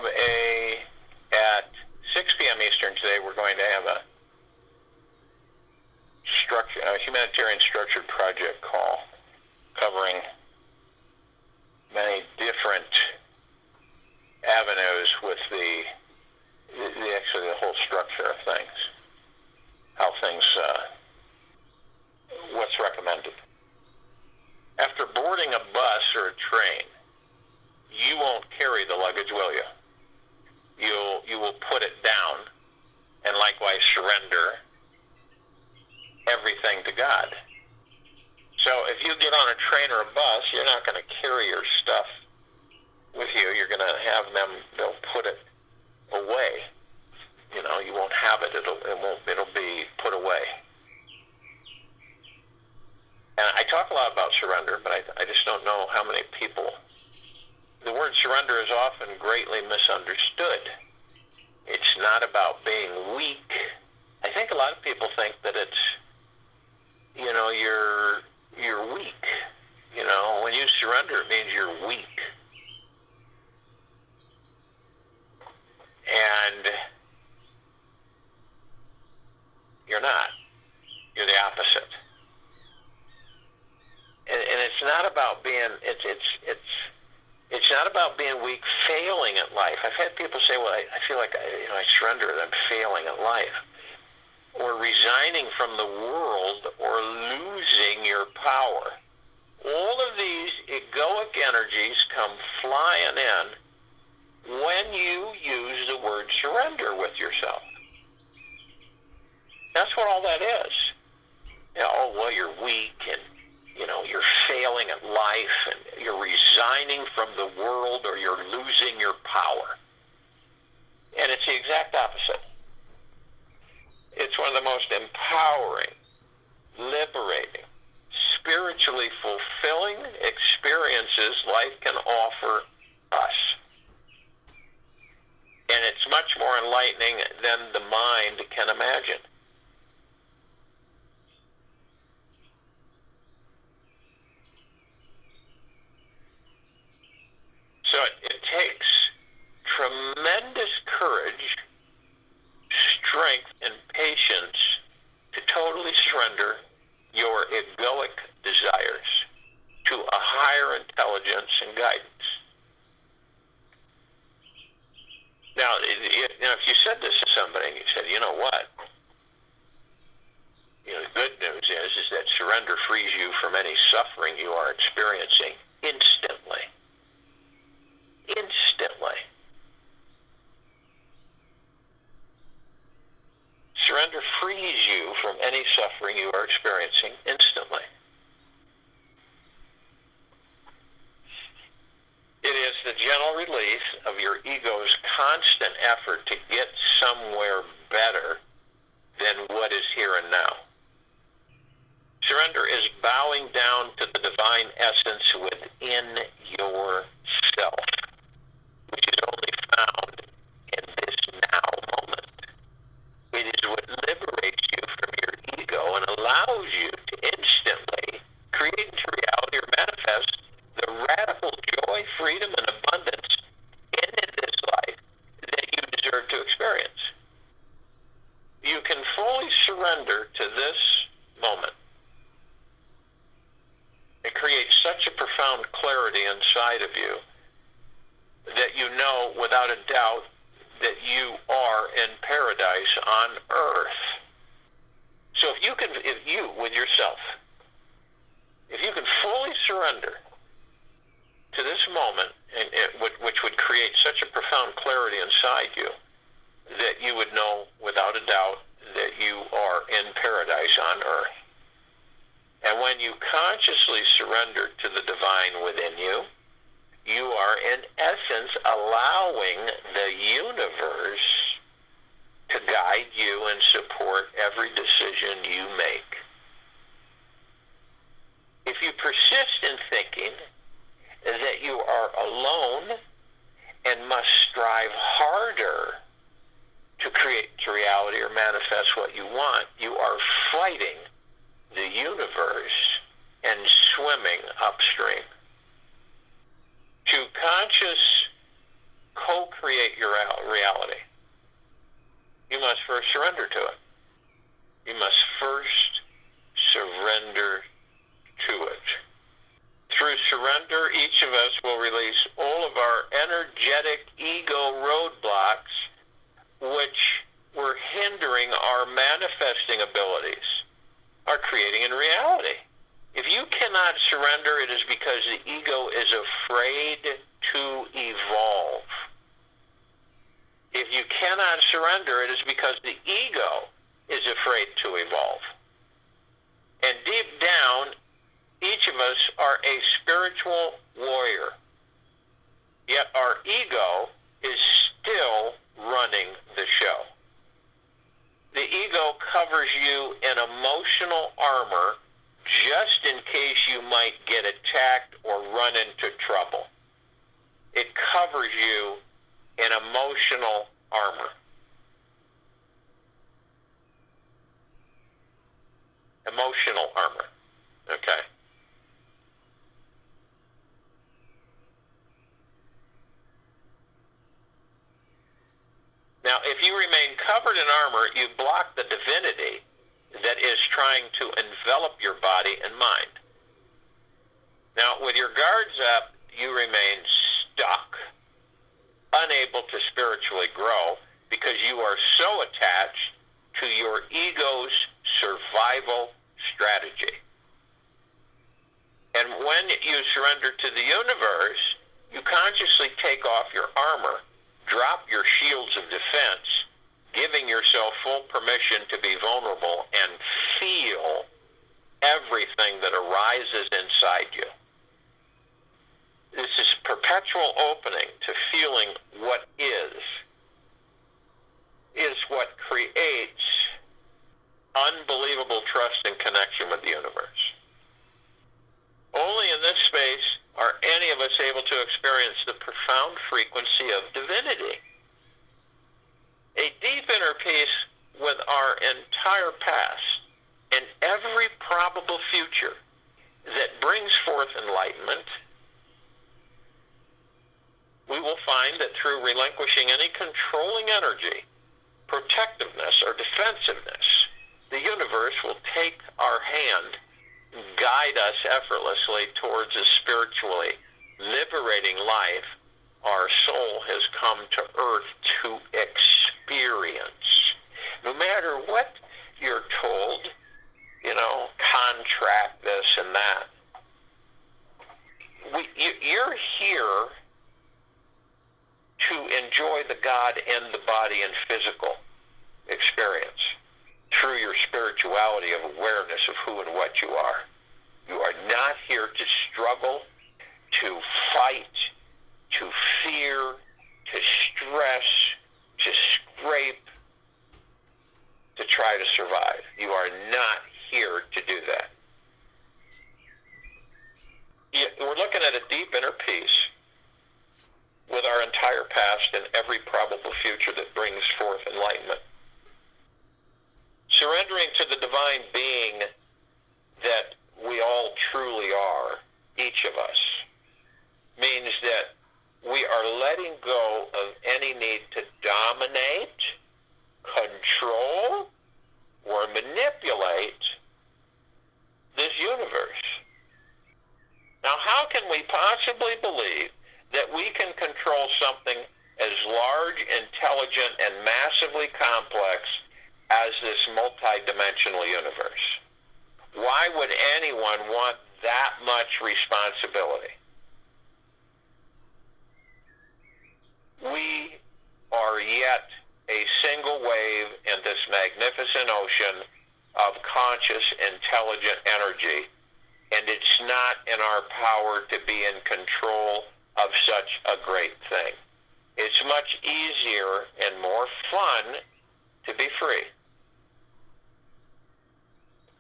at 6 p.m. Eastern today, we're going to have a humanitarian structured project call covering many different avenues with the whole structure of things, how things, what's recommended. After boarding a bus or a train, you won't carry the luggage, will you? You will put it down and likewise surrender everything to God. So if you get on a train or a bus, you're not going to carry your stuff with you. You're going to have them, they'll put it away. You know, you won't have it. It'll be put away. And I talk a lot about surrender, but I just don't know how many people. The word surrender is often greatly misunderstood. It's not about being weak. I think a lot of people think that it's, you know, you're weak. You know, when you surrender, it means you're weak. And you're not. You're the opposite. And it's not about being, it's not about being weak, failing at life. I've had people say, well, I feel like I surrender and I'm failing at life. Or resigning from the world, or losing your power. All of these egoic energies come flying in when you use the word surrender with yourself. That's what all that is. You know, oh, well, you're weak, and you know, you're failing at life, and you're resigning from the world, or you're losing your power. And it's the exact opposite. It's one of the most empowering, liberating, spiritually fulfilling experiences life can offer us. And it's much more enlightening than the mind can imagine. So it takes tremendous courage, strength, and patience to totally surrender your egoic desires to a higher intelligence and guidance. Now, if you said this to somebody and you said, you know what? You know, the good news is that surrender frees you from any suffering you are experiencing instantly. Instantly. Surrender frees you from any suffering you are experiencing instantly. It is the gentle release of your ego's constant effort to get somewhere better than what is here and now. Surrender is bowing down to the divine essence within yourself, which is only found in this now moment. It is what liberates you from your ego and allows you to instantly create into reality or manifest the radical joy, freedom, and abundance in this life that you deserve to experience. You can fully surrender to this moment. It creates such a profound clarity inside of you that you know without a doubt that you are in paradise on earth. So if you, with yourself, if you can fully surrender to this moment, which would create such a profound clarity inside you, that you would know without a doubt that you are in paradise on earth. And when you consciously surrender to the divine within you, you are in essence allowing the universe to guide you and support every decision you make. If you persist in thinking that you are alone and must strive harder to create reality or manifest what you want, you are fighting the universe and swimming upstream. To conscious co-create create your reality, you must first surrender to it. You must first surrender to it. Through surrender, each of us will release all of our energetic ego roadblocks, which were hindering our manifesting abilities, our creating in reality. If you cannot surrender, it is because the ego is afraid to evolve. If you cannot surrender, it is because the ego is afraid to evolve. And deep down, each of us are a spiritual warrior. Yet our ego is still running the show. The ego covers you in emotional armor just in case you might get attacked or run into trouble. It covers you in emotional armor. Emotional armor. Okay. Now, if you remain covered in armor, you block the divinity that is trying to envelop your body and mind. Now, with your guards up, you remain stuck, unable to spiritually grow, because you are so attached to your ego's survival strategy. And when you surrender to the universe, you consciously take off your armor, drop your shields of defense, giving yourself full permission to be vulnerable and feel everything that arises inside you. This is perpetual opening to feeling what is what creates unbelievable trust and connection with the universe. Only in this space are any of us able to experience the profound frequency of divinity. A deep inner peace with our entire past and every probable future that brings forth enlightenment. We will find that through relinquishing any controlling energy, protectiveness, or defensiveness, the universe will take our hand and guide us effortlessly towards a spiritually liberating life our soul has come to earth to experience. No matter what you're told, contract this and that, you're here to enjoy the God in the body and physical experience through your spirituality of awareness of who and what you are. You are not here to struggle, to fight, to fear, to stress, to scrape, to try to survive. You are not here to do that. We're looking at a deep inner peace with our entire past and every probable future that brings forth enlightenment. Surrendering to the divine being that we all truly are, each of us, means that we are letting go of any need to dominate, control, or manipulate this universe. Now, how can we possibly believe that we can control something as large, intelligent, and massively complex as this multidimensional universe? Why would anyone want that much responsibility? We are yet a single wave in this magnificent ocean of conscious, intelligent energy, and it's not in our power to be in control of such a great thing. It's much easier and more fun to be free,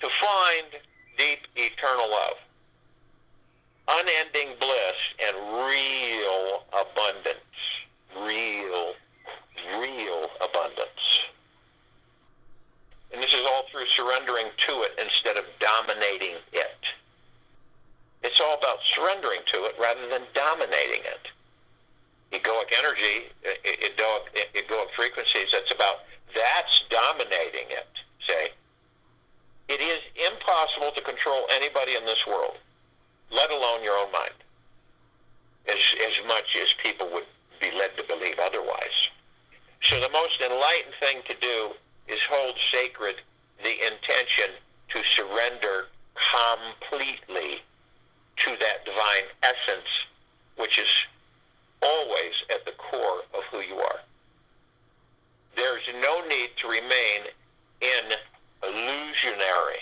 to find deep eternal love, unending bliss, and real abundance. Real abundance. And this is all through surrendering to it instead of dominating it. It's all about surrendering to it rather than dominating it. You go against energy, egoic frequencies, that's dominating it, say. It is impossible to control anybody in this world, let alone your own mind, as much as people would be led to believe otherwise. So the most enlightened thing to do is hold sacred the intention to surrender completely to that divine essence, which is always at the core of who you are. There's no need to remain in illusionary.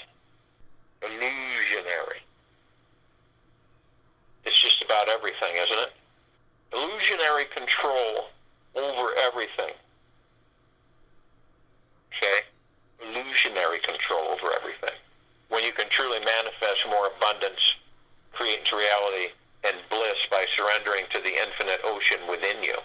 It's just about everything, isn't it? Illusionary control over everything. Okay? Illusionary control over everything. When you can truly manifest more abundance, create into reality, and bliss by surrendering to the infinite ocean within you.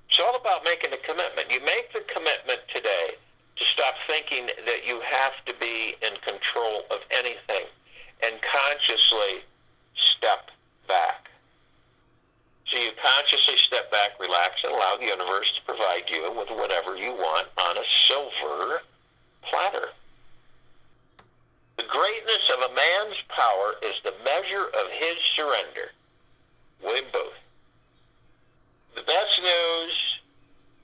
It's all about making a commitment. You make the commitment today to stop thinking that you have to be in control of anything and consciously step back. So you consciously step back, relax, and allow the universe to provide you with whatever you want on a silver platter. The greatness of a man's power is the measure of his surrender. William Booth. The best news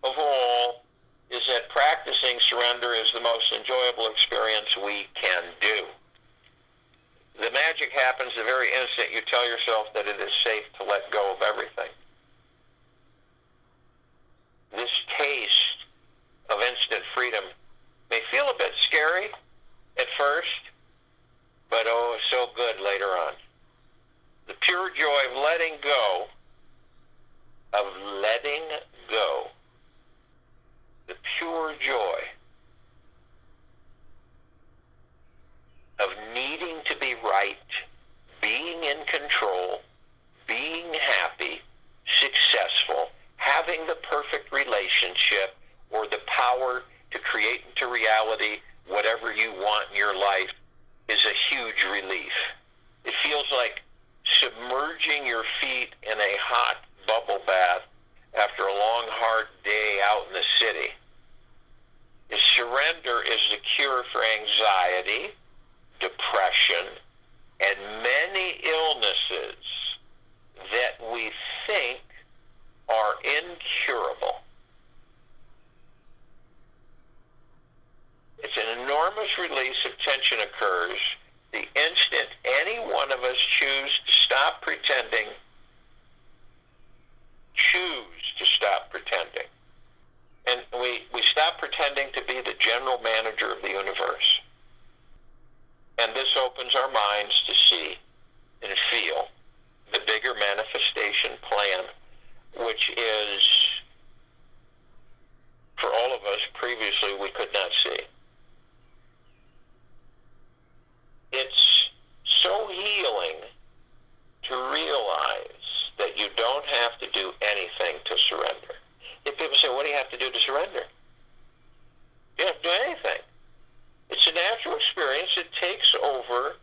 of all is that practicing surrender is the most enjoyable experience we can do. The magic happens the very instant you tell yourself that it is safe to let go of everything. This taste of instant freedom may feel a bit scary at first, but oh, so good later on. The pure joy of letting go, the pure joy of needing to be right, being in control, being happy, successful, having the perfect relationship, or the power to create into reality whatever you want in your life is a huge relief. It feels like submerging your feet in a hot bubble bath after a long, hard day out in the city. The surrender is the cure for anxiety, depression, and many illnesses that we think are incurable. It's an enormous release of tension occurs the instant any one of us choose to stop pretending. And we stop pretending to be the general manager of the universe. And this opens our minds to see and feel the bigger manifestation plan, which is, for all of us, previously we could not see. It's so healing to realize that you don't have to do anything to surrender. If people say, what do you have to do to surrender? You don't have to do anything. It's a natural experience. It takes over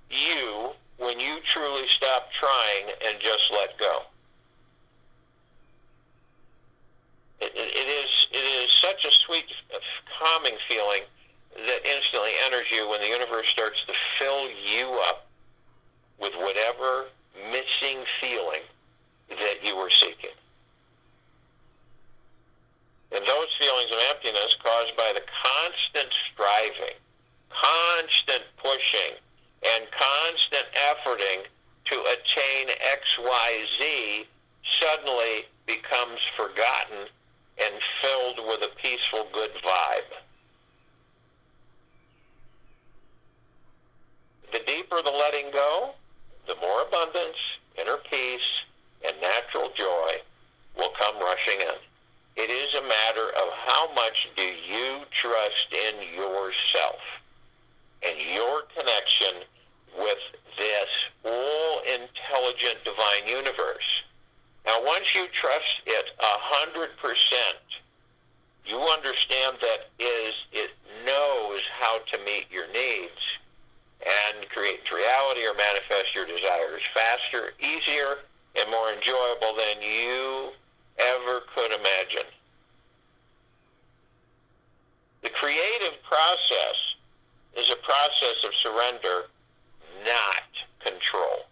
you when you truly stop trying and just let go. It is such a sweet, calming feeling that instantly enters you when the universe starts to fill you up with whatever missing feeling that you were seeking. And those feelings of emptiness caused by the constant striving, constant pushing, and constant efforting to attain XYZ suddenly becomes forgotten and filled with a peaceful, good vibe. The deeper the letting go, the more abundance, inner peace, and natural joy will come rushing in. It is a matter of how much do you trust in yourself and your connection with this all-intelligent divine universe. Now, once you trust it 100%, you understand that it knows how to meet your needs and create reality or manifest your desires faster, easier, and more enjoyable than you ever could imagine. The creative process is a process of surrender, not control.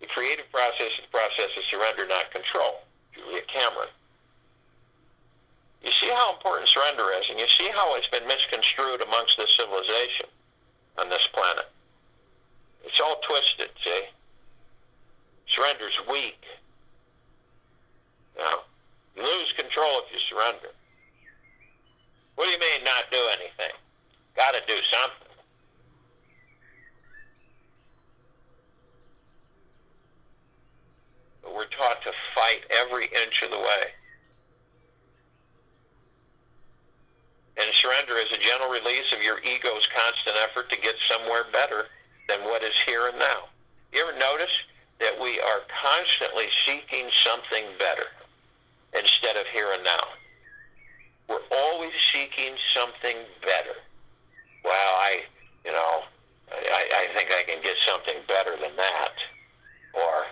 The creative process is the process of surrender, not control. Julia Cameron. You see how important surrender is, and you see how it's been misconstrued amongst this civilization on this planet. It's all twisted, see? Surrender's weak. Now, you lose control if you surrender. What do you mean not do anything? Got to do something. But we're taught to fight every inch of the way. And surrender is a gentle release of your ego's constant effort to get somewhere better than what is here and now. You ever notice that we are constantly seeking something better instead of here and now? We're always seeking something better. Well, I think I can get something better than that. Or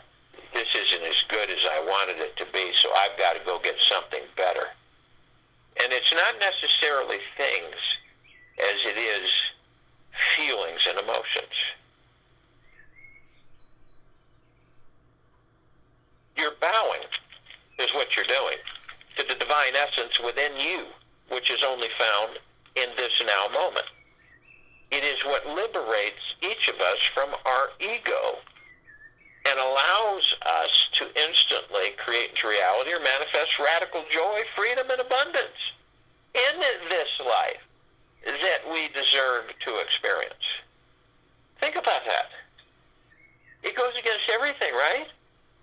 this isn't as good as I wanted it to be, so I've got to go get something better. And it's not necessarily things as it is feelings and emotions. You're bowing is what you're doing to the divine essence within you, which is only found in this now moment. It is what liberates each of us from our ego and allows us to instantly create into reality or manifest radical joy, freedom, and abundance in this life that we deserve to experience. Think about that. It goes against everything, right?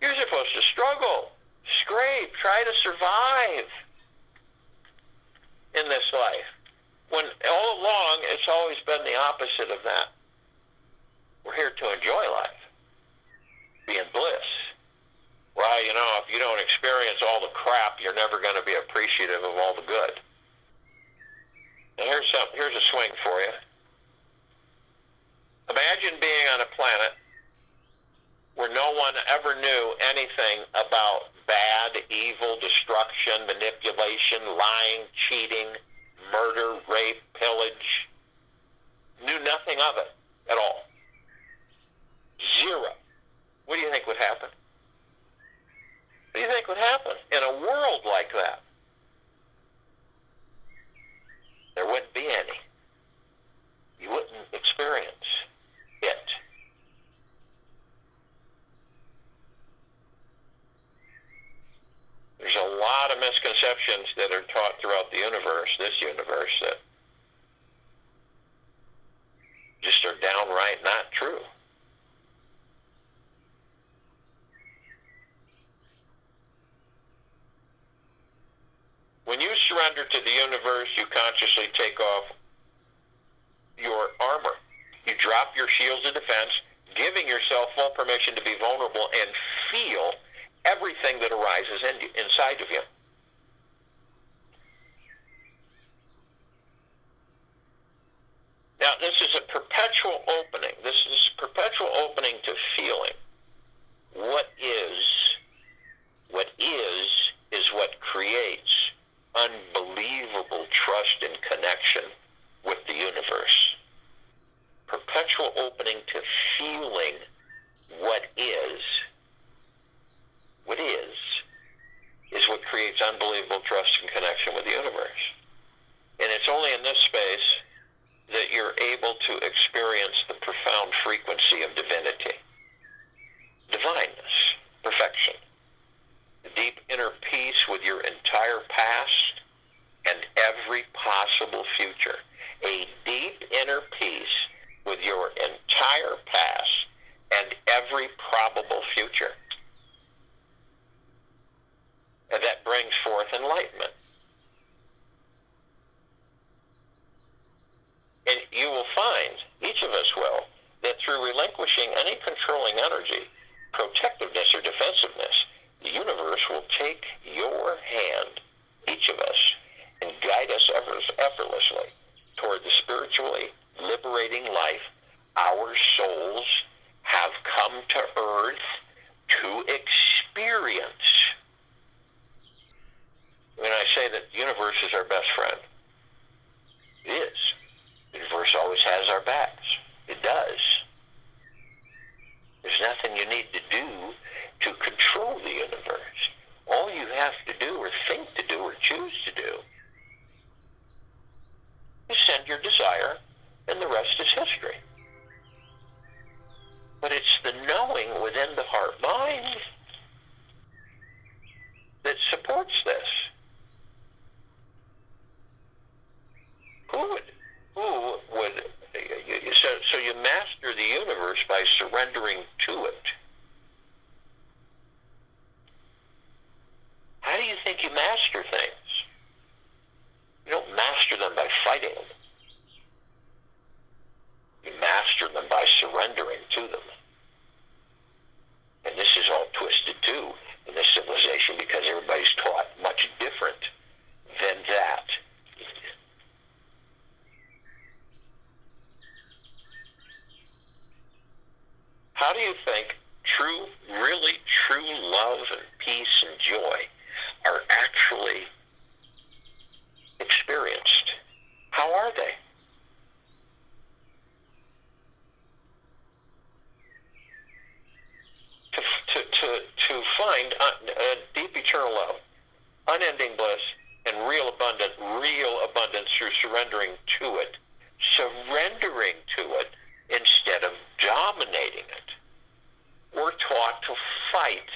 You're supposed to struggle, scrape, try to survive in this life, when all along it's always been the opposite of that. We're here to enjoy life, be in bliss. Well, if you don't experience all the crap, you're never going to be appreciative of all the good. And here's a swing for you. Imagine being on a planet where no one ever knew anything about bad, evil, destruction, manipulation, lying, cheating, murder, rape, pillage. Knew nothing of it at all. Zero. What do you think would happen? What do you think would happen in a world like that? There wouldn't be any. You wouldn't experience it. There's a lot of misconceptions that are taught throughout the universe, this universe, that just are downright not true. When you surrender to the universe, you consciously take off your armor. You drop your shields of defense, giving yourself full permission to be vulnerable and feel everything that arises inside of you. Now, this is a perpetual opening. This is a perpetual opening to feeling. What is what creates unbelievable trust and connection with the universe. Perpetual opening to feeling what is what creates unbelievable trust and connection with the universe. And it's only in this space that you're able to experience the profound frequency of divinity, divineness, perfection, the deep inner peace with your entire past and every possible future, a deep inner peace with your entire past and every probable future. And that brings forth enlightenment. And you will find, each of us will, that through relinquishing any controlling energy, protectiveness or defensiveness, the universe will take your hand, each of us, and guide us effortlessly toward the spiritually liberating life our souls have come to earth to experience. surrendering to it. How do you think you master things? You don't master them by fighting them. You master them by surrendering to them. And this is all twisted too in this civilization because everybody's taught much different than that. How do you think really true love and peace and joy are actually experienced? How are they? To find deep eternal love, unending bliss, and real abundance through surrendering to it, instead of dominating it. We're taught to fight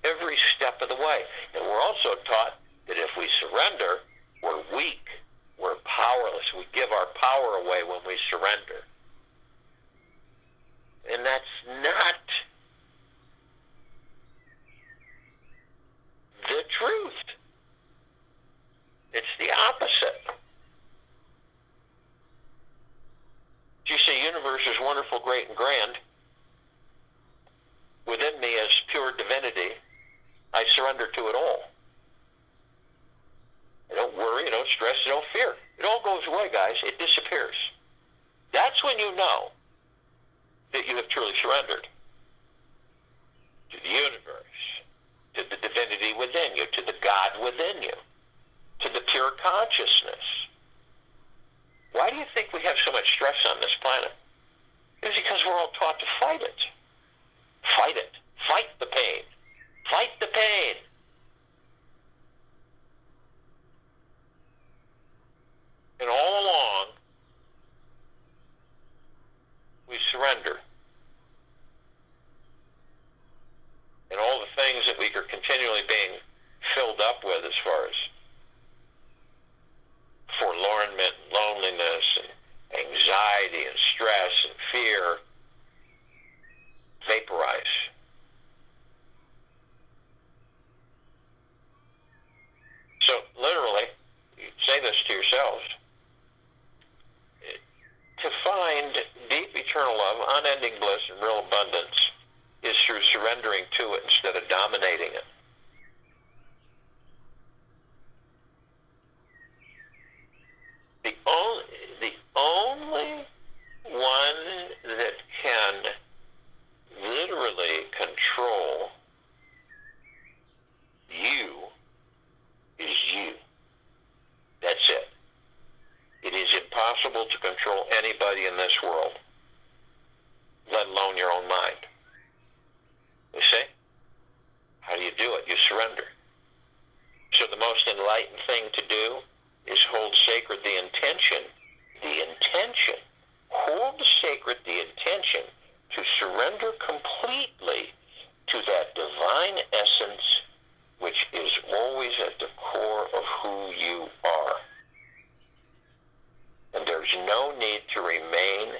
every step of the way. And we're also taught that if we surrender, we're weak, we're powerless. We give our power away when we surrender. And that's not the truth. It's the opposite. You say universe is wonderful, great, and grand. Within me is pure divinity. I surrender to it all. I don't worry, I don't stress, I don't fear. It all goes away, guys. It disappears. That's when you know that you have truly surrendered to the universe, to the divinity within you, to the God within you, to the pure consciousness. Why do you think we have so much stress on this planet? It's because we're all taught to fight it. Fight it. Fight the pain. Fight the pain. And all along, we surrender. And all the things that we are continually being filled up with as far as forlornment, and loneliness, and anxiety, and stress, and fear, vaporize. So, literally, you say this to yourselves, to find deep eternal love, unending bliss, and real abundance is through surrendering to it instead of dominating it. The only one that can literally control you is you. That's it. It is impossible to control anybody in this world, let alone your own mind. You see? How do you do it? You surrender. So the most enlightened thing to do is hold sacred the intention. Hold sacred the intention to surrender completely to that divine essence which is always at the core of who you are. And there's no need to remain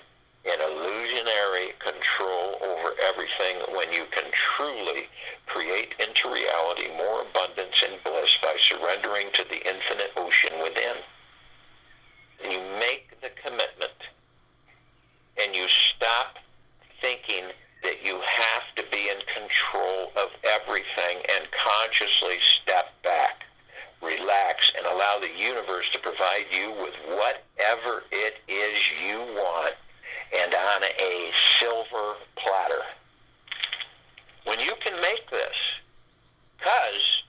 in illusionary control over everything when you can truly create into reality more abundance and bliss by surrendering to the infinite ocean within. And you make the commitment, and you stop thinking that you have to be in control of everything and consciously step back, relax, and allow the universe to provide you with whatever it is you want, and on a silver platter. When you can make this, because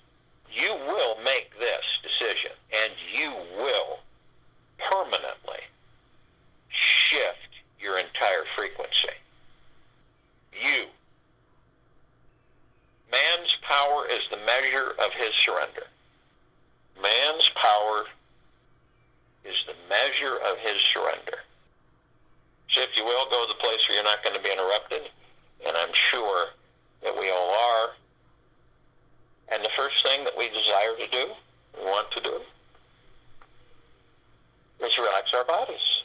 you will make this decision, and you will permanently shift your entire frequency. You. Man's power is the measure of his surrender. Man's power is the measure of his surrender. So if you will, go to the place where you're not going to be interrupted, and I'm sure that we all are. And the first thing that we desire to do, we want to do, is relax our bodies.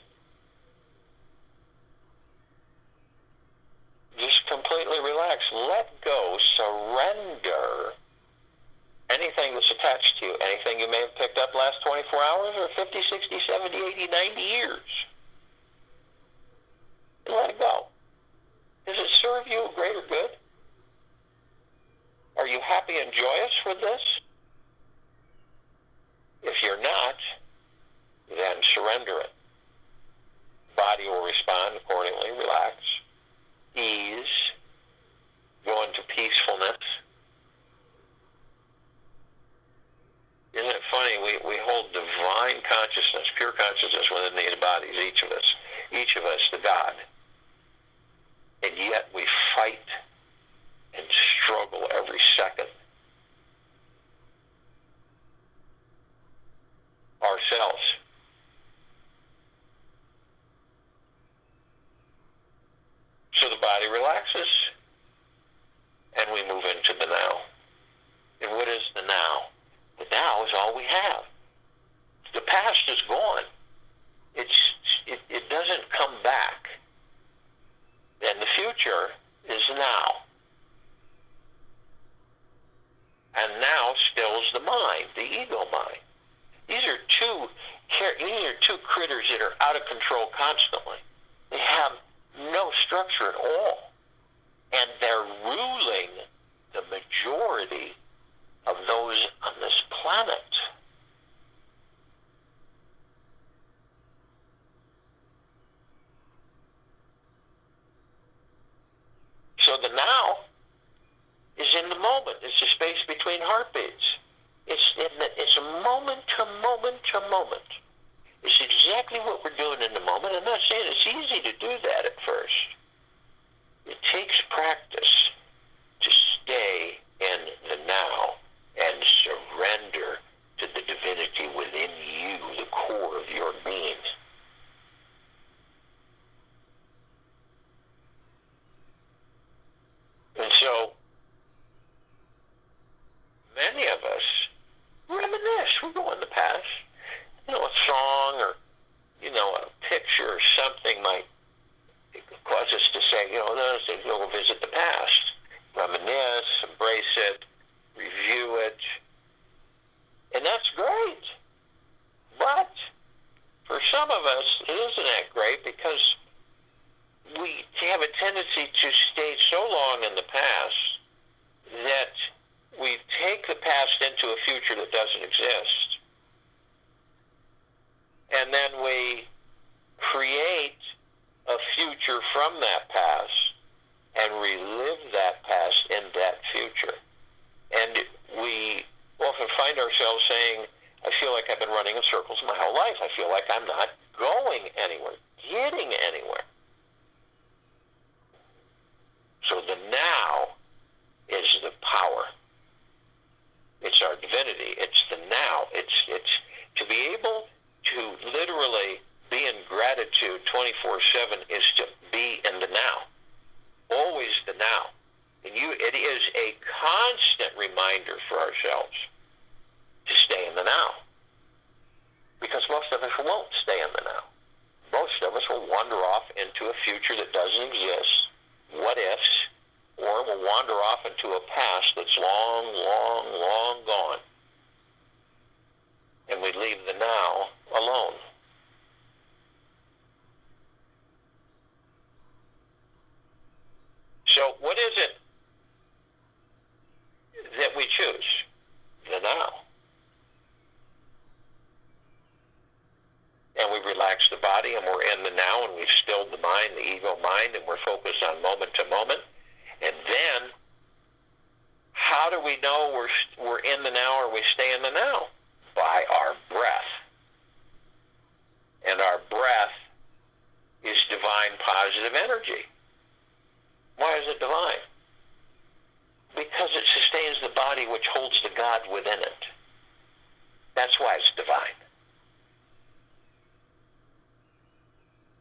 Just completely relax. Let go, surrender anything that's attached to you, anything you may have picked up last 24 hours or 50, 60, 70, 80, 90 years. And let it go. Does it serve you a greater good? Are you happy and joyous with this? If you're not, then surrender it. Body will respond accordingly. Relax. Ease. Go into peacefulness. Isn't it funny? We hold divine consciousness, pure consciousness within these bodies, each of us, the God. And yet we fight and struggle every second. Ourselves. So the body relaxes, and we move into the now. And what is the now? The now is all we have. The past is gone. It doesn't come back. And the future is now. And now stills the mind, the ego mind. These are two critters that are out of control constantly. They have no structure at all. And they're ruling the majority of those on this planet. So the now is in the moment. It's the space between heartbeats. It's a moment to moment to moment. It's exactly what we're doing in the moment. I'm not saying it's easy to do that at first. It takes practice to stay in the now and surrender to the divinity within you, the core of your being. And so, many of us reminisce. We go in the past. A song or, a picture or something might cause us to say, we'll visit the past. Reminisce, embrace it, review it. And that's great. But for some of us, it isn't that great because we have a tendency to stay so long in the past that we take the past into a future that doesn't exist. And then we create a future from that past and relive that past in that future. And we often find ourselves saying, I feel like I've been running in circles my whole life. I feel like I'm not going anywhere, getting anywhere. So the now is the power. It's our divinity. It's the now. It's to be able to literally be in gratitude 24/7 is to be in the now. Always the now. And it is a constant reminder for ourselves to stay in the now. Because most of us won't stay in the now. Most of us will wander off into a future that doesn't exist, what ifs, or will wander off into a past that's long, long, long gone. And we leave the now alone. So what is it that we choose? The now. And we relax the body and we're in the now and we've stilled the mind, the ego mind, and we're focused on moment to moment. And then, how do we know we're in the now or we stay in the now? By our breath. And our breath is divine positive energy. Why is it divine? Because it sustains the body which holds the God within it. That's why it's divine.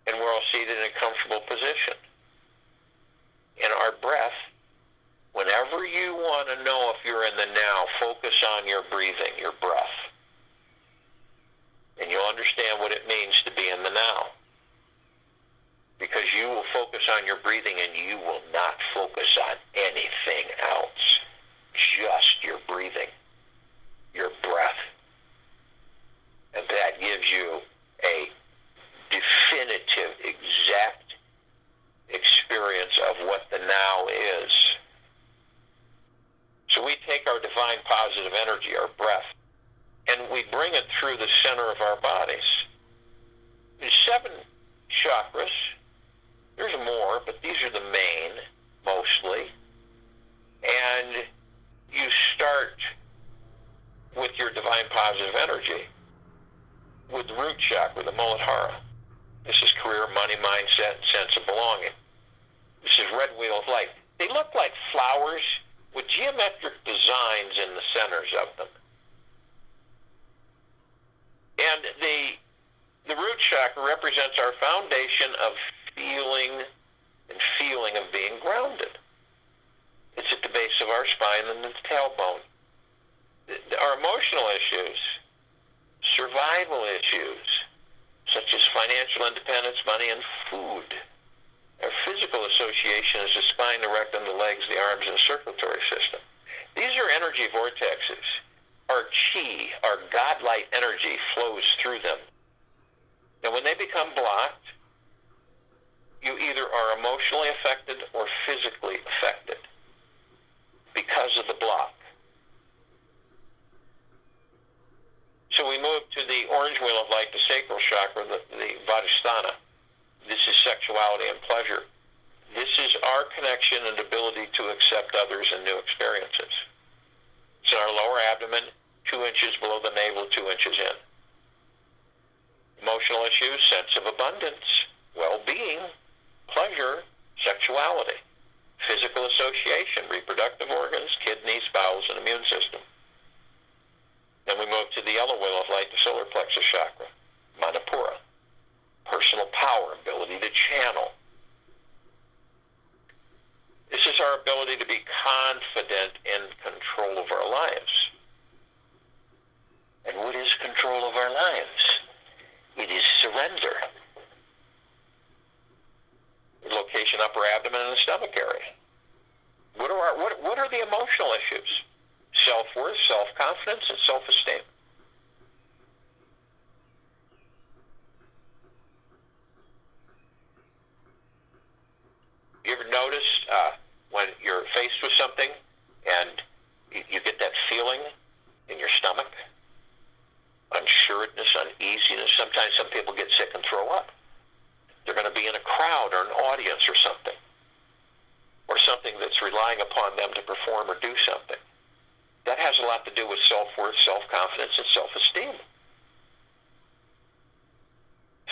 And we're all seated in a comfortable position. In our breath, whenever you want to know if you're in the now, focus on your breathing, your breath. And you'll understand what it means to be in the now. because you will focus on your breathing and you will not focus on anything else. Just your breathing, your breath. And that gives you a definitive, exact experience of what the now is. So we take our divine positive energy, our breath, and we bring it through the center of our bodies. There's 7 chakras. There's more, but these are the main, mostly. And you start with your divine positive energy with the root chakra, the Muladhara. This is career, money, mindset, and sense of belonging. This is red wheel of light. They look like flowers with geometric designs in the centers of them. And the root chakra represents our foundation of feeling of being grounded. It's at the base of our spine and the tailbone. Our emotional issues, survival issues, such as financial independence, money, and food. Our physical association is the spine, the rectum, the legs, the arms, and the circulatory system. These are energy vortexes. Our chi, our godlike energy, flows through them. And when they become blocked, you either are emotionally affected or physically affected because of the block. So we move to the orange wheel of light, the sacral chakra, the Vadhisthana. This is sexuality and pleasure. This is our connection and ability to accept others and new experiences. It's in our lower abdomen, 2 inches below the navel, 2 inches in. Emotional issues, sense of abundance, well-being, pleasure, sexuality, physical association, reproductive organs, kidneys, bowels, and immune system. Then we move to the yellow wheel of light, the solar plexus chakra, Manipura, personal power, ability to channel. This is our ability to be confident in control of our lives. And what is control of our lives? It is surrender. Location, upper abdomen, and the stomach area. What are the emotional issues? Self-worth, self-confidence, and self-esteem. You ever notice when you're faced with something and you get that feeling in your stomach? Unsureness, uneasiness. Sometimes some people get sick and throw up. They're going to be in a crowd or an audience or something that's relying upon them to perform or do something. That has a lot to do with self-worth, self-confidence, and self-esteem.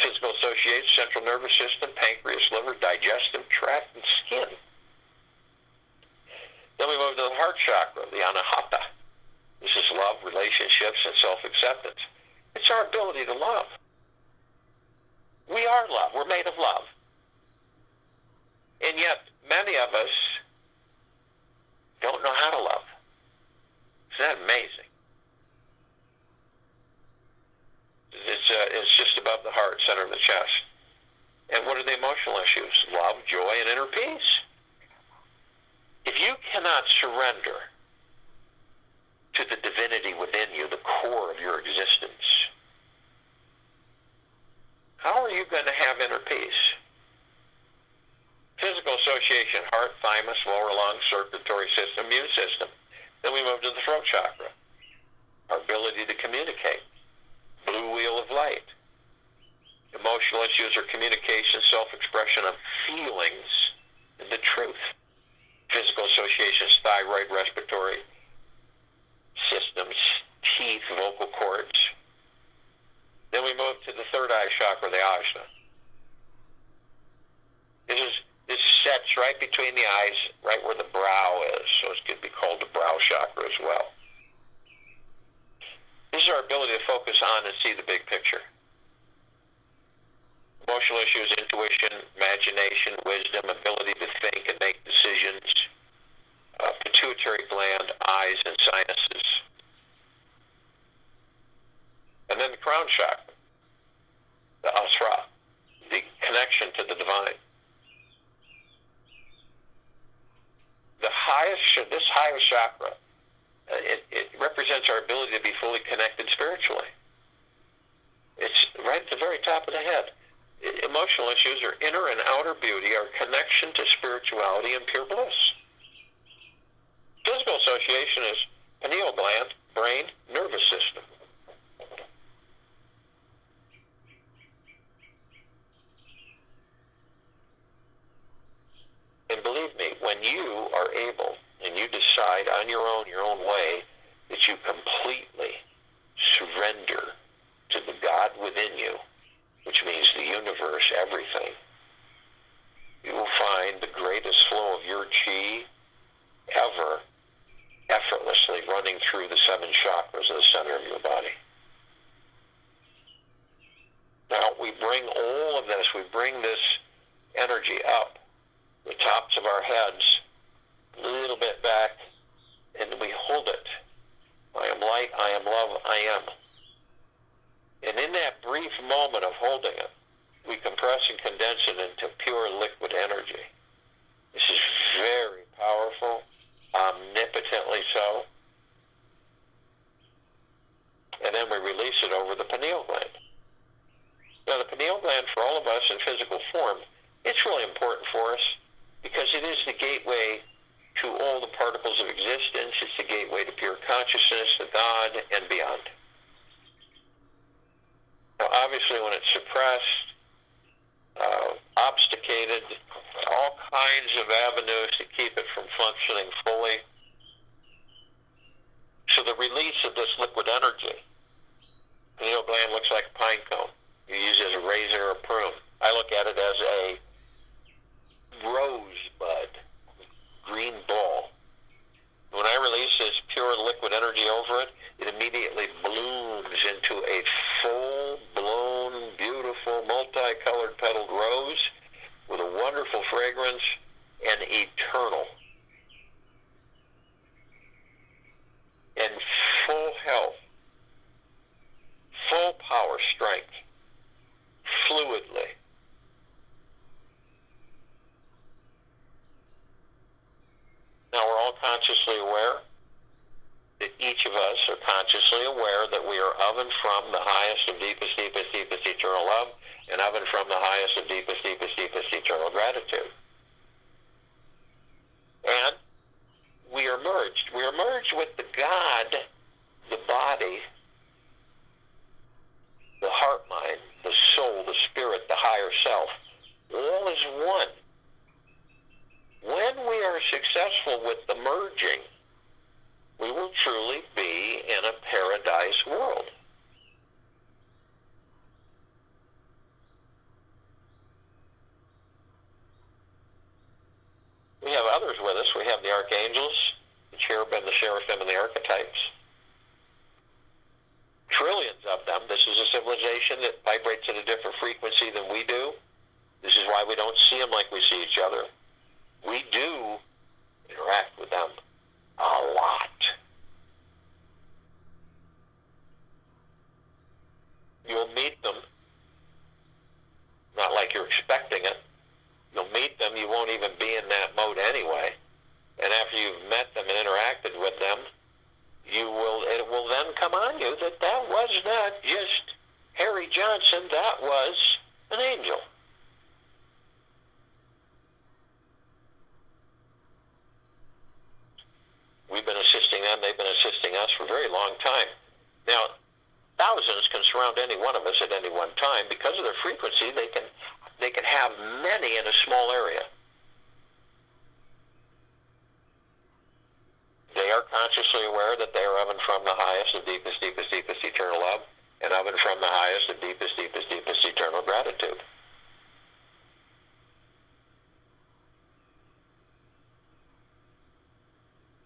Physical associates, central nervous system, pancreas, liver, digestive tract, and skin. Then we move to the heart chakra, the Anahata. This is love, relationships, and self-acceptance. It's our ability to love. We are love. We're made of love. And yet, many of us don't know how to love. Isn't that amazing? It's just above the heart, center of the chest. And what are the emotional issues? Love, joy, and inner peace. If you cannot surrender to the divinity within you, the core of your existence, how are you going to have inner peace? Physical association, heart, thymus, lower lung, circulatory system, immune system. Then we move to the throat chakra, our ability to communicate. Blue wheel of light. Emotional issues are communication, self-expression of feelings, and the truth. Physical associations, thyroid, respiratory systems, teeth, vocal cords. Then we move to the third eye chakra, the Ajna. This sets right between the eyes, right where the brow is, so it could be called the brow chakra as well. This is our ability to focus on and see the big picture. Emotional issues, intuition, imagination, wisdom, ability to think and make decisions, pituitary gland, eyes, and sinuses. And then the crown chakra, the Asra, the connection to the divine. our ability to be fully connected spiritually. It's right at the very top of the head. Emotional issues are inner and outer beauty, our connection to spirituality and pure bliss. Physical association is pineal gland, brain, nervous system. And believe me, when you are able and you decide on your own way, that you completely surrender to the God within you, which means the universe, everything, you will find the greatest flow of your chi ever effortlessly running through the 7 chakras of the center of your body. Now, we bring all of this, we bring this energy up, the tops of our heads, a little bit back, and we hold it. I am light, I am love, I am. And in that brief moment of holding it, we compress and condense it into pure liquid energy. This is very powerful, omnipotently so. And then we release it over the pineal gland. Now, the pineal gland, for all of us in physical form, it's really important for us because it is the gateway to all the particles of existence. It's the gateway to pure consciousness, to God, and beyond. Now, obviously, when it's suppressed, obfuscated, all kinds of avenues to keep it from functioning fully. So the release of this liquid energy, pineal gland looks like a pine cone. You use it as a razor or a prune. I look at it as a rosebud, green ball. When I release this pure liquid energy over it, it immediately blooms into a full-blown, beautiful, multicolored petaled rose with a wonderful fragrance and eternal. And full health, full power, strength, fluidly. Now we're all consciously aware that each of us are consciously aware that we are of and from the highest of deepest, deepest, deepest eternal love, and of and from the highest of deepest, deepest, deepest eternal gratitude. And we are merged. We are merged with the God, the body, the heart mind, the soul, the spirit, the higher self. All is one. When we are successful with the merging, we will truly be in a paradise world. We have others with us. We have the archangels, the cherubim, the seraphim, and the archetypes. Trillions of them. This is a civilization that vibrates at a different frequency than we do. This is why we don't see them like we see each other. We do interact with them a lot. You'll meet them, not like you're expecting it. You'll meet them, you won't even be in that mode anyway. And after you've met them and interacted with them, it will then come on you that that was not just Harry Johnson, that was an angel. We've been assisting them, they've been assisting us for a very long time. Now, thousands can surround any one of us at any one time. Because of their frequency, they can have many in a small area. They are consciously aware that they are of and from the highest of deepest, deepest, deepest eternal love, and of and from the highest of deepest, deepest, deepest eternal gratitude.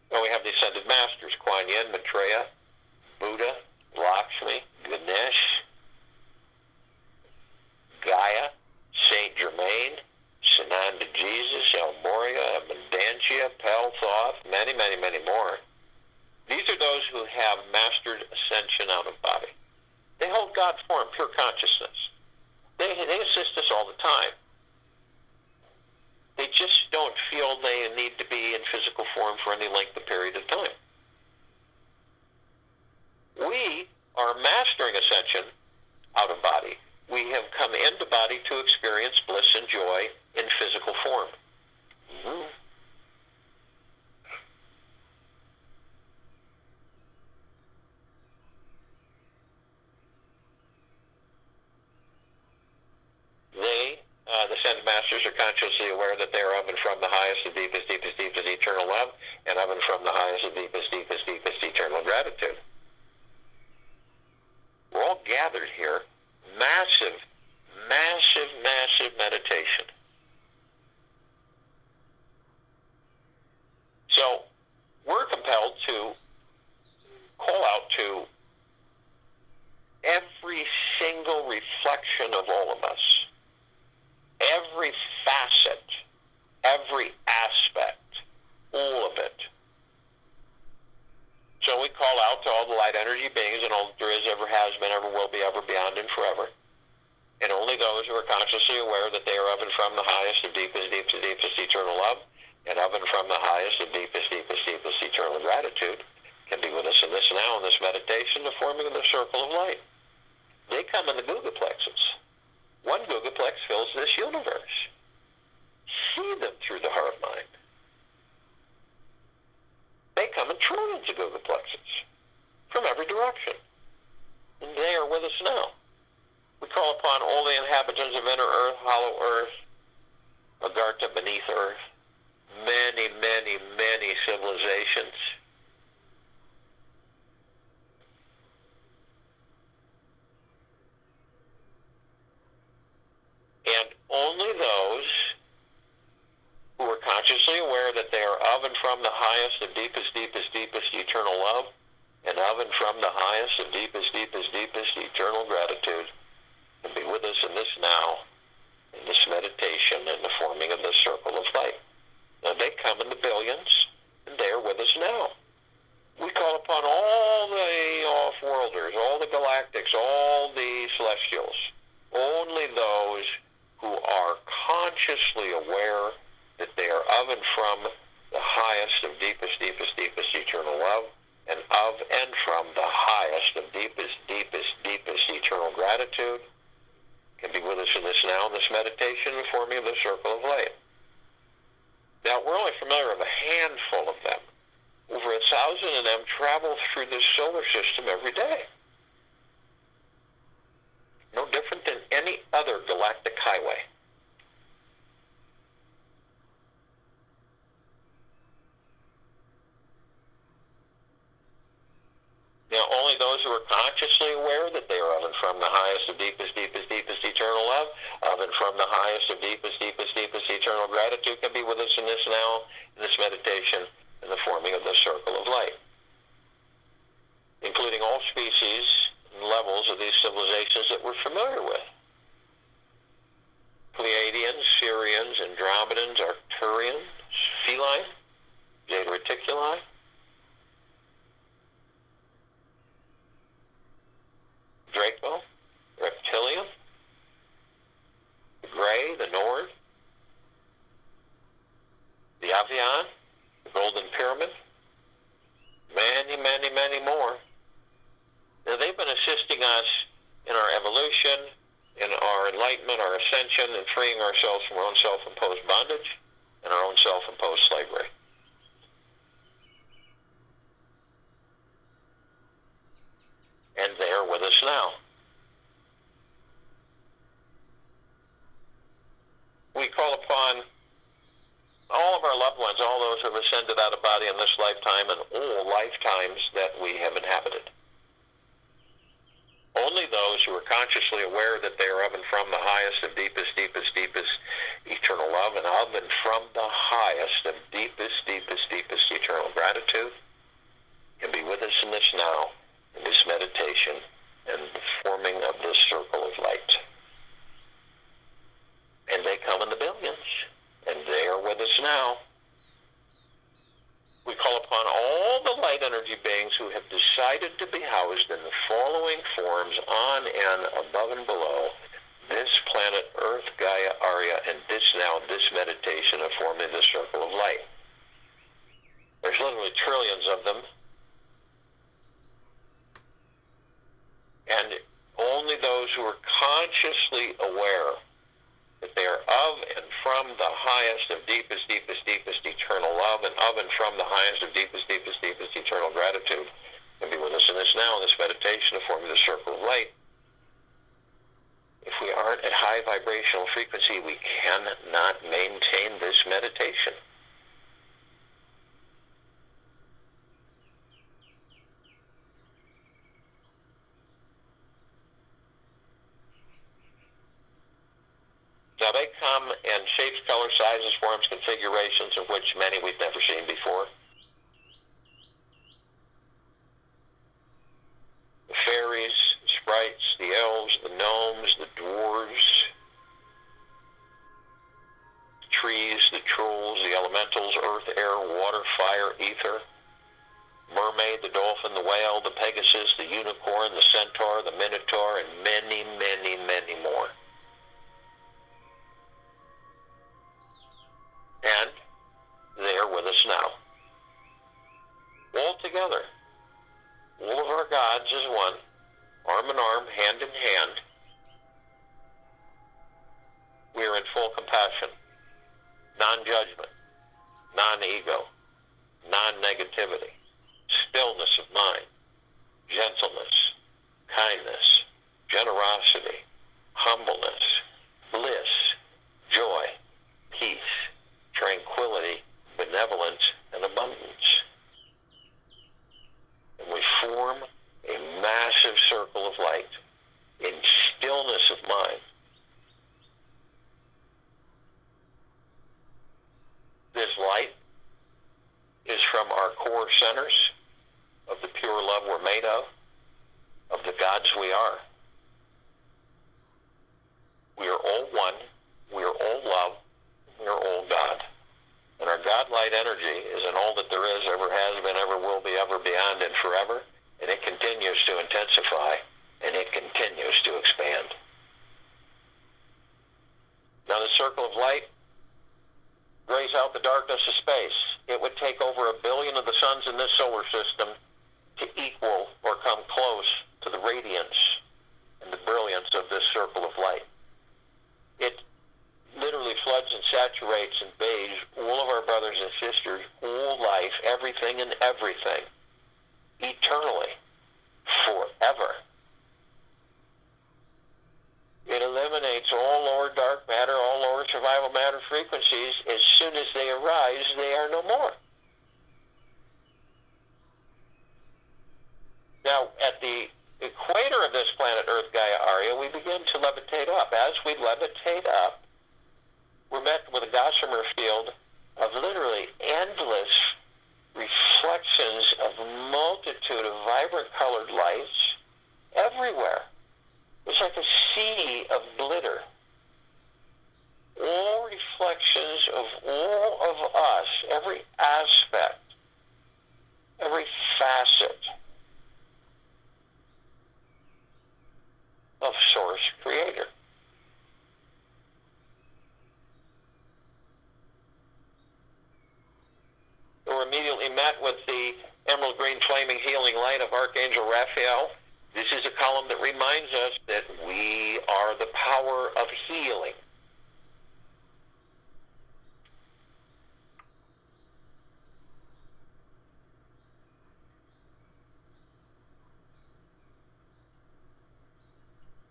Well, we have the Ascended Masters, Kuan Yin, Maitreya, Buddha, Lakshmi, Ganesh, Gaia, Saint Germain, Sananda Jesus, El Moria, Abundantia, Pel Thoth, many, many, many more. These are those who have mastered ascension out of body. They hold God form, pure consciousness. They assist us all the time. They just don't feel they need to be in physical form for any length of period of time. are mastering ascension out of body. We have come into body to experience bliss and joy in physical form. Mm-hmm. The Ascended Masters are consciously aware that they are of and from the highest, the deepest, deepest, deepest eternal love, and of and from the highest, the deepest, deepest, deepest eternal gratitude. We're all gathered here. Massive, massive, massive meditation. So we're compelled to call out to every single reflection of all of us, every facet, every aspect, all of it. So we call out to all the light energy beings and all that there is, ever has been, ever will be, ever, beyond, and forever. And only those who are consciously aware that they are of and from the highest, the deepest, deepest, deepest eternal love, and of and from the highest, the deepest, deepest, deepest eternal gratitude can be with us in this now, in this meditation, the forming of the circle of light. They come in the Guga plexus. One Gugaplex fills this universe. See them through the heart mind. They come in trillions of Gugaplexes from every direction. And they are with us now. We call upon all the inhabitants of inner earth, hollow earth, Agartha beneath earth, many, many, many civilizations. And only those who are consciously aware that they are of and from the highest, the deepest, deepest, deepest eternal love, and of and from the highest, the deepest, deepest, deepest eternal gratitude can be with us in this now, in this meditation, in the forming of the circle of light. Now they come in the billions, and they are with us now. We call upon all the off-worlders, all the galactics, all the celestials, only those who are consciously aware that they are of and from the highest of deepest, deepest, deepest eternal love, and of and from the highest of deepest, deepest, deepest eternal gratitude can be with us in this now, in this meditation, the forming of the circle of light. Now, we're only familiar with a handful of them. Over 1,000 of them travel through this solar system every day. No different than any other galactic highway. Now, only those who are consciously aware that they are of and from the highest of deepest, deepest, deepest eternal love, of and from the highest of deepest, deepest, deepest eternal gratitude can be with us in this now, in this meditation, in the forming of the circle of light, including all species and levels of these civilizations that we're familiar with. Pleiadians, Sirians, Andromedans, Arcturians, Feline, Zeta Reticuli, Draco, Reptilian, the Grey, the Nord, the Avian, the Golden Pyramid, many, many, many more. Now, they've been assisting us in our evolution, in our enlightenment, our ascension, and freeing ourselves from our own self-imposed bondage and our own self-imposed slavery. And they are with us now. We call upon all of our loved ones, all those who have ascended out of body in this lifetime and all lifetimes that we have inhabited. Only those who are consciously aware that they are of and from the highest of deepest, deepest, deepest eternal love, and of and from the highest of deepest, deepest, deepest eternal gratitude can be with us in this now, in this meditation, and the forming of this circle of light. And they come in the billions, and they are with us now. We call upon all the light energy beings who have decided to be housed in the following forms on and above and below this planet, Earth, Gaia, Arya, and this now, this meditation of forming the circle of light. There's literally trillions of them. who are consciously aware that they are of and from the highest of deepest, deepest, deepest eternal love, and of and from the highest of deepest, deepest, deepest eternal gratitude, can be with us in this now, in this meditation to form the circle of light. If we aren't at high vibrational frequency, we cannot maintain this meditation. Now they come in shapes, colors, sizes, forms, configurations of which many we've never seen before. The fairies, the sprites, the elves, the gnomes, the dwarves, the trees, the trolls, the elementals, earth, air, water, fire, ether, mermaid, the dolphin, the whale, the pegasus, the unicorn, the centaur, the minotaur, and many, many, many more. And they are with us now. All together. All of our gods as one, arm in arm, hand in hand. We are in full compassion, non-judgment, non-ego, non-negativity, stillness of mind, gentleness, kindness, generosity, humbleness, bliss, joy, peace, tranquility, benevolence, and abundance. And we form a massive circle of light in stillness of mind. This light is from our core centers of the pure love we're made of the gods we are. We are all one, we are all love, we are all God. And our God-light energy is in all that there is, ever has been, ever will be, ever beyond, and forever. And it continues to intensify, and it continues to expand. Now the circle of light grays out the darkness of space. It would take over 1 billion of the suns in this solar system to equal or come close to the radiance and the brilliance of this circle of light. It literally floods and saturates and bathes all of our brothers and sisters, all life, everything and everything, eternally, forever. It eliminates all lower dark matter, all lower survival matter frequencies. As soon as they arise, they are no more. Now, at the equator of this planet Earth, Gaia, Arya, we begin to levitate up. As we levitate up, we're met with a gossamer field of literally endless reflections of a multitude of vibrant colored lights everywhere. It's like a sea of glitter. All reflections of all of us, every aspect, every facet of Source Creator. We're immediately met with the emerald green flaming healing light of Archangel Raphael. This is a column that reminds us that we are the power of healing.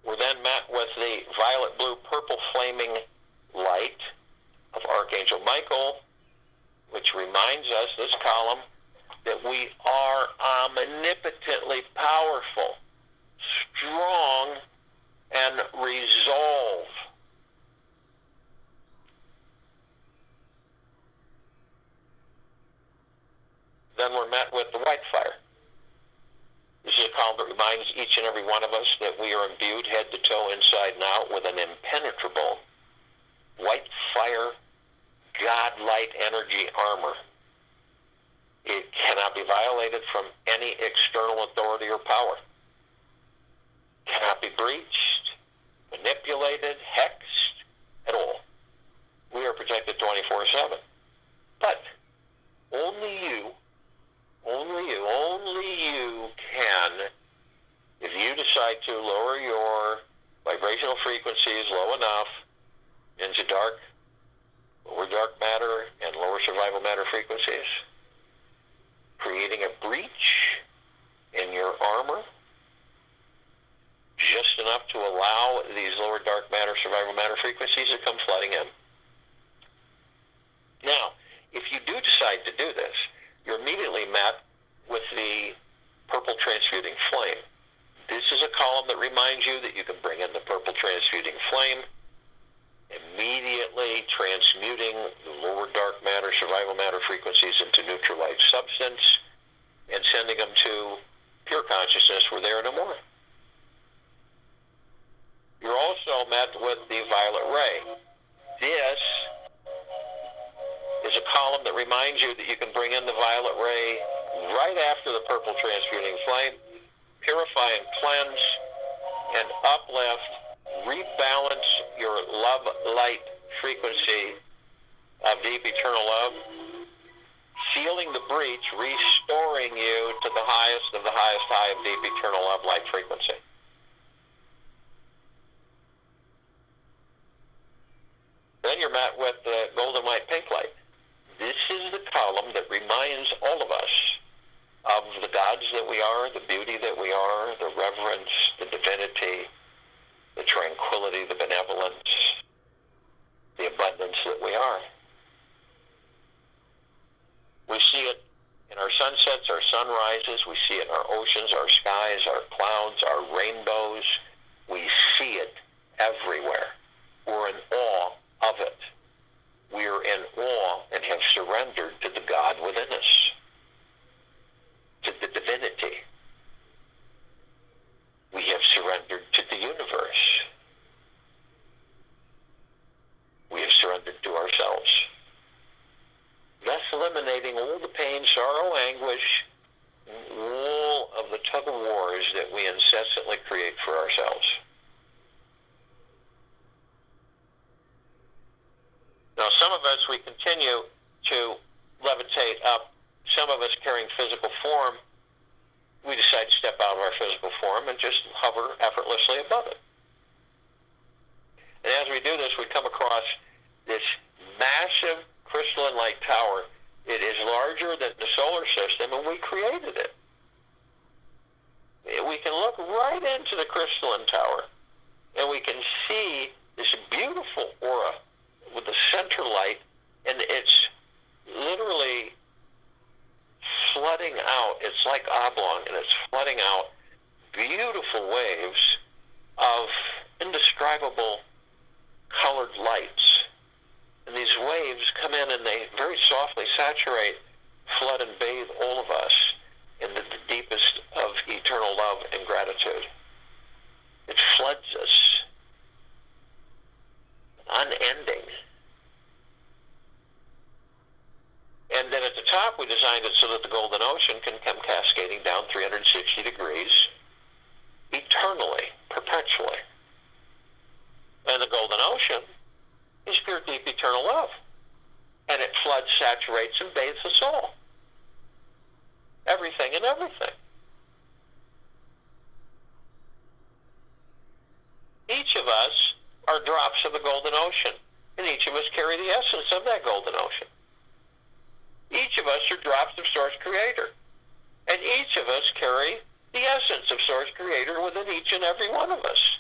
We're then met with the violet, blue, purple flaming light of Archangel Michael, which reminds us, this column, that we are omnipotently powerful, strong, and resolve. Then we're met with the white fire. This is a column that reminds each and every one of us that we are imbued head to toe, inside and out, with an impenetrable white fire God-light energy armor. It cannot be violated from any external authority or power. Cannot be breached, manipulated, hexed, at all. We are protected 24/7. But only you can, if you decide to lower your vibrational frequencies low enough into lower dark matter and lower survival matter frequencies, creating a breach in your armor, just enough to allow these lower dark matter, survival matter frequencies to come flooding in. Now, if you do decide to do this, you're immediately met with the purple transmuting flame. This is a column that reminds you that you can bring in the purple transmuting flame, immediately transmuting the lower dark matter, survival matter frequencies into neutral light substance and sending them to pure consciousness where they are no more. You're also met with the violet ray. This is a column that reminds you that you can bring in the violet ray right after the purple transmuting flame, purify and cleanse and uplift, rebalance your love light frequency of deep eternal love, sealing the breach, restoring you to the highest of the highest high of deep eternal love light frequency. Then you're met with the golden light pink light. This is the column that reminds all of us of the gods that we are, the beauty that we are, the reverence, the divinity, the tranquility, the benevolence, the abundance that we are. We see it in our sunsets, our sunrises. We see it in our oceans, our skies, our clouds, our rainbows. We see it everywhere. We're in awe of it. We're in awe and have surrendered to the God within us, to the divinity. We have surrendered to the universe. We have surrendered to ourselves, thus eliminating all the pain, sorrow, anguish, all of the tug-of-wars that we incessantly create for ourselves. Now, some of us, we continue to levitate up. Some of us carrying physical form, we decide to step out of our physical form and just hover effortlessly above it. And as we do this, we come across this massive crystalline light tower. It is larger than the solar system, and we created it. We can look right into the crystalline tower, and we can see this beautiful aura with the center light, and it's literally flooding out. It's like oblong, and it's flooding out beautiful waves of indescribable colored lights. And these waves come in and they very softly saturate, flood, and bathe all of us in the deepest of eternal love and gratitude. It floods us, unending. And then at the top, we designed it so that the golden ocean can come cascading down 360 degrees, eternally, perpetually. And the golden ocean is pure, deep, eternal love. And it floods, saturates, and bathes us all. Everything and everything. Each of us are drops of the golden ocean, and each of us carry the essence of that golden ocean. Each of us are drops of Source Creator, and each of us carry the essence of Source Creator within each and every one of us.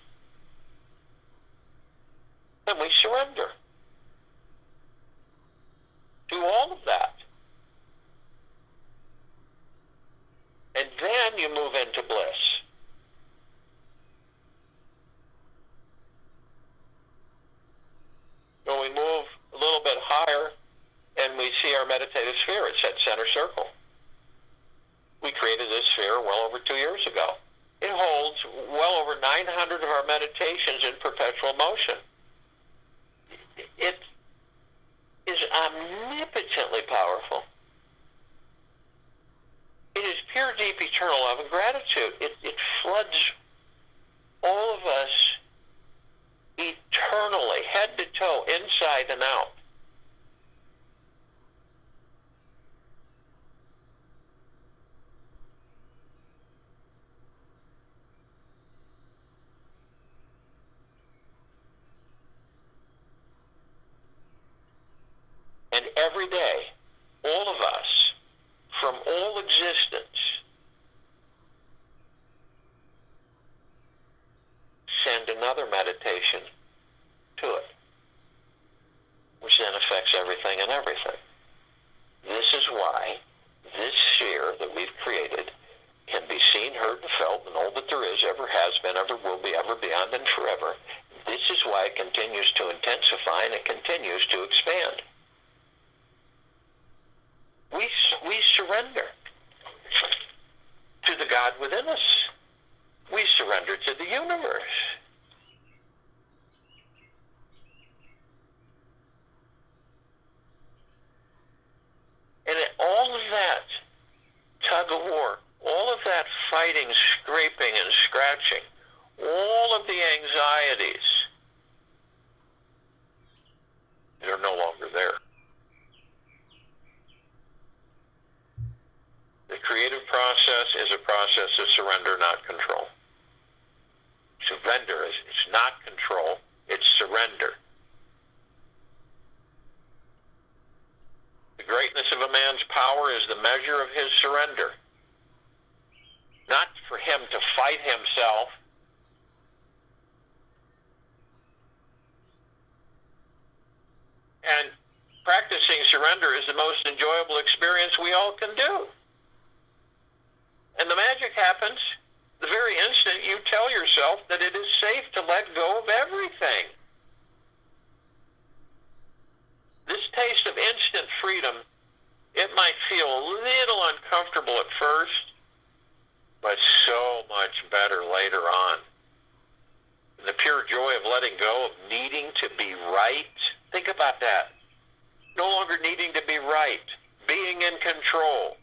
And we surrender to all of that. And then you move into bliss. When we move a little bit higher and we see our meditative sphere, it's at center circle. We created this sphere well over 2 years ago. It holds well over 900 of our meditations in perpetual motion. It is omnipotently powerful. It is pure, deep, eternal love and gratitude. It floods all of us eternally, head to toe, inside and out. every day, all of us, from all existence, send another meditation to it, which then affects everything and everything. This is why this sphere that we've created can be seen, heard, and felt, and all that there is, ever has been, ever will be, ever beyond, and forever. This is why it continues to intensify and it continues to expand. We surrender to the God within us. We surrender to the universe. And all of that tug of war, all of that fighting, scraping, and scratching, all of the anxieties, they're no longer there. The creative process is a process of surrender, not control. Surrender it's not control, it's surrender. The greatness of a man's power is the measure of his surrender. Not for him to fight himself. And practicing surrender is the most enjoyable experience we all can do. And the magic happens the very instant you tell yourself that it is safe to let go of everything. This taste of instant freedom, it might feel a little uncomfortable at first, but so much better later on. The pure joy of letting go, of needing to be right. Think about that. No longer needing to be right, being in control,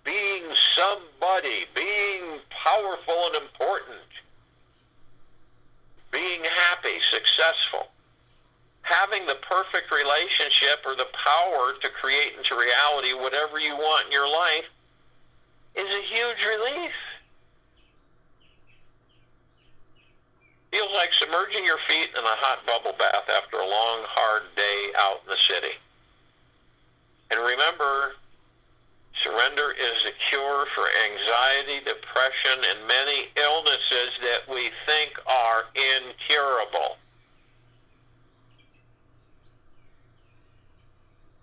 being somebody, being powerful and important, being happy, successful, having the perfect relationship or the power to create into reality whatever you want in your life is a huge relief. Feels like submerging your feet in a hot bubble bath after a long, hard day out in the city. And remember, surrender is the cure for anxiety, depression, and many illnesses that we think are incurable.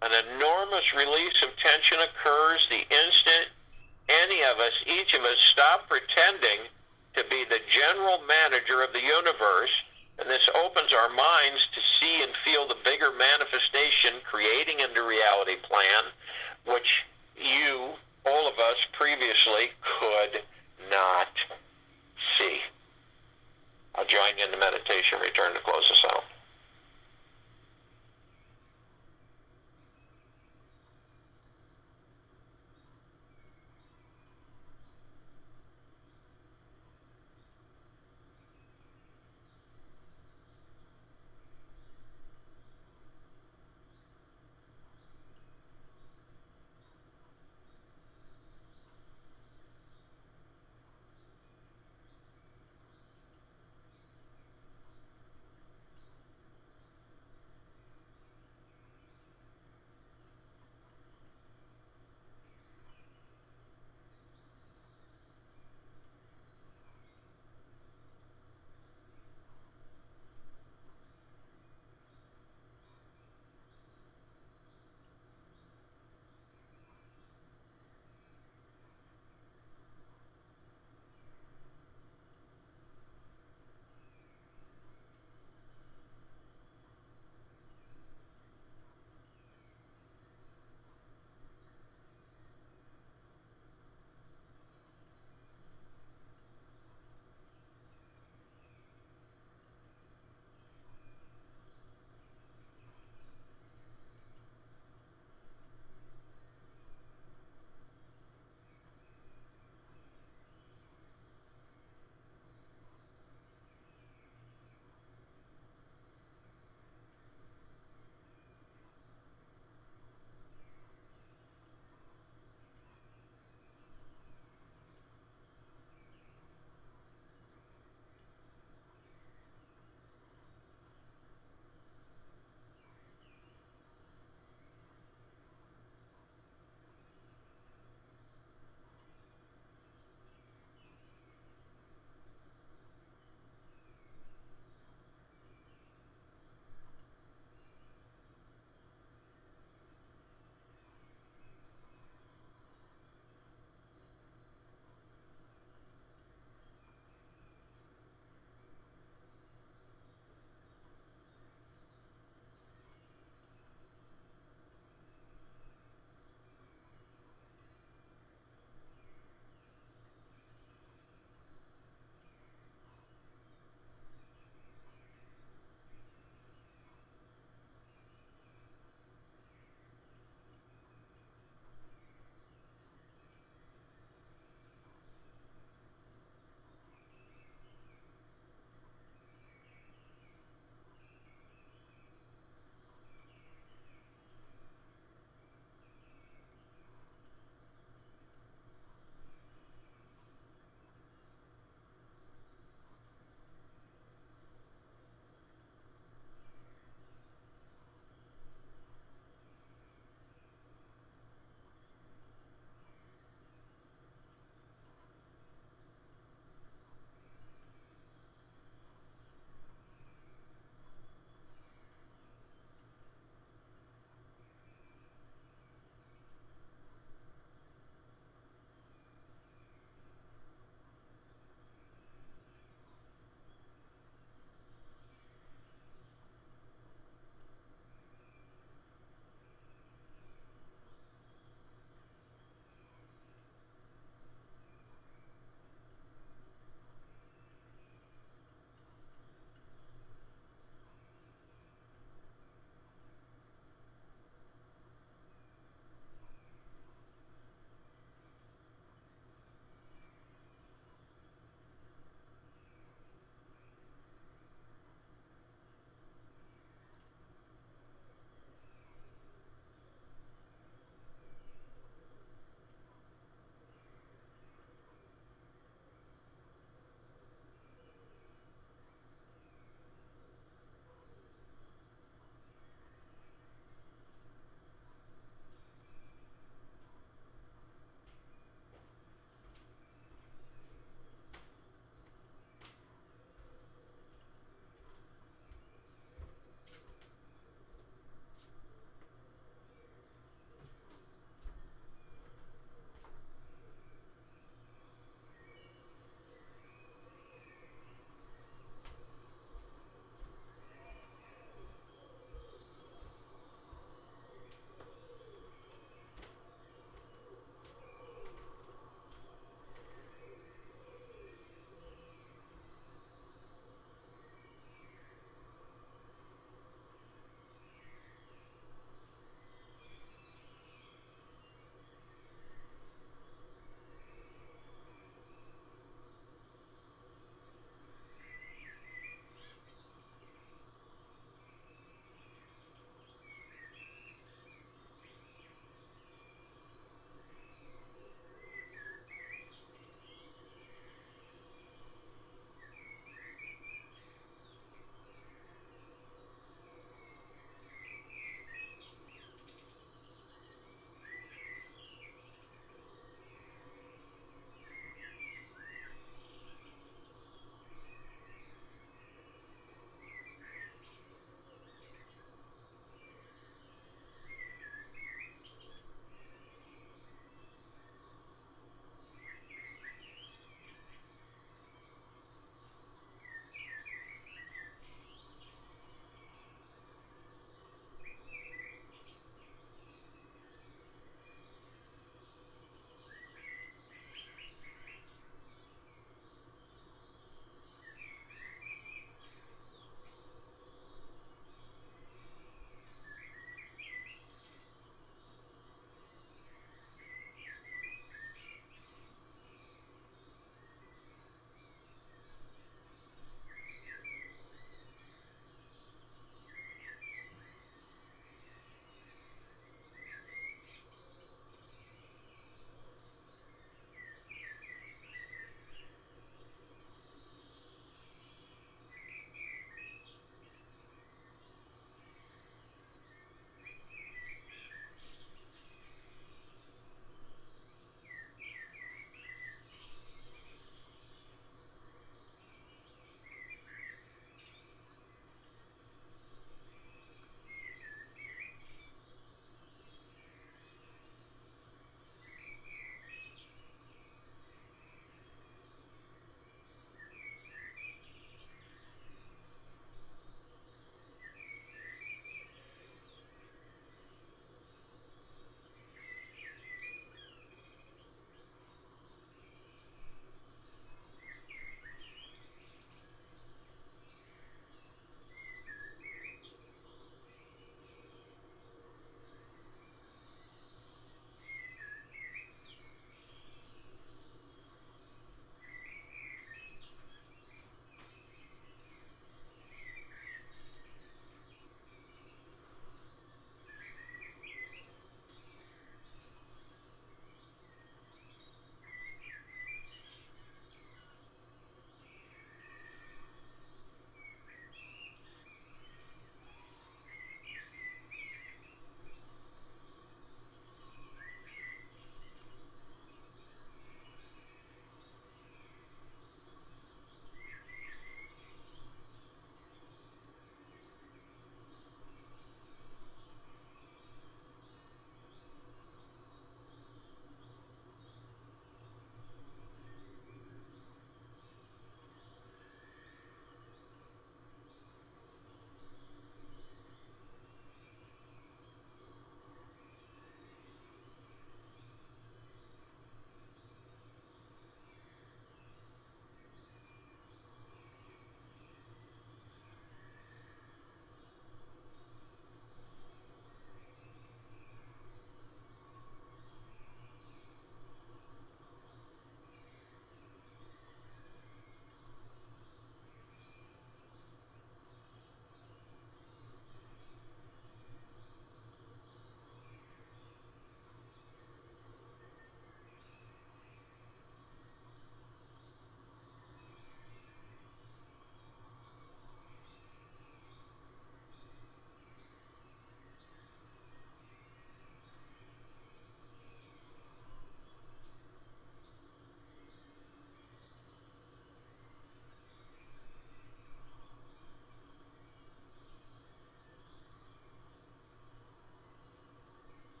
An enormous release of tension occurs the instant any of us, each of us, stop pretending to be the general manager of the universe, and this opens our minds to see and feel the bigger manifestation creating into reality plan, which you, all of us previously, could not see. I'll join you in the meditation. Return to close us out.